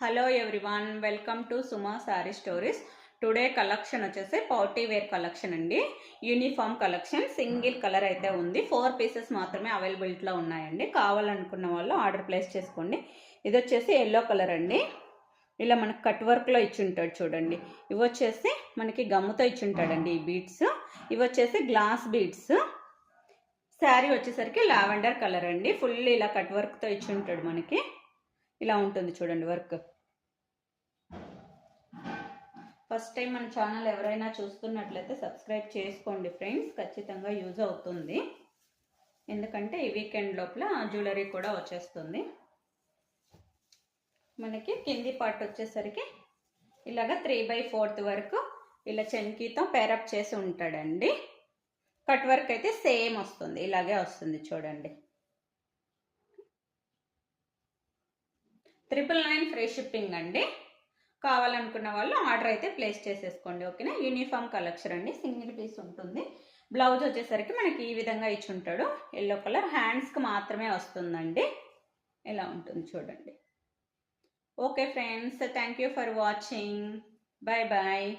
Hello everyone, welcome to Suma sari stories. Today collection వచ్చేసి party wear collection అండి. Uniform collection, single colour అయితే ఉంది. 4 pieces మాత్రమే అవైలబిలిటీలో ఉన్నాయండి. కావాలనుకున్న వాళ్ళు ఆర్డర్ ప్లేస్ చేసుకోండి. ఇది వచ్చేసి ఎల్లో కలర్ అండి. ఇలా మనకు కట్ వర్క్లో ఇచ్చుంటాడు చూడండి. ఇవి వచ్చేసి మనకి గమ్ముతో ఇచ్చుంటాడండి ఈ బీడ్స్. ఇవి వచ్చేసి గ్లాస్ బీడ్స్. శారీ వచ్చేసరికి లావెండర్ కలర్ అండి. ఫుల్ ఇలా కట్ వర్క్తో ఇచ్చుంటాడు మనకి. ఇలా ఉంటుంది చూడండి వర్క్. ఫస్ట్ టైం మన ఛానల్ ఎవరైనా చూస్తున్నట్లయితే సబ్స్క్రైబ్ చేసుకోండి ఫ్రెండ్స్, ఖచ్చితంగా యూజ్ అవుతుంది. ఎందుకంటే ఈ వీకెండ్ లోపల జ్యువెలరీ కూడా వచ్చేస్తుంది. మనకి కింది పార్ట్ వచ్చేసరికి ఇలాగ 3/4 వరకు ఇలా చెన్కీతో పేరప్ చేసి ఉంటాడండి. కట్ వర్క్ అయితే సేమ్ వస్తుంది, ఇలాగే వస్తుంది చూడండి. 999 ఫ్రీ షిప్పింగ్ అండి. కావాలనుకున్న వాళ్ళు ఆర్డర్ అయితే ప్లేస్ చేసేసుకోండి, ఓకేనా. యూనిఫామ్ కలెక్షన్ అండి, సింగిల్ పీస్ ఉంటుంది. బ్లౌజ్ వచ్చేసరికి మనకి ఈ విధంగా ఇచ్చి ఉంటాడు, ఎల్లో కలర్. హ్యాండ్స్కి మాత్రమే వస్తుందండి. ఇలా ఉంటుంది చూడండి. Okay friends, thank you for watching. Bye bye.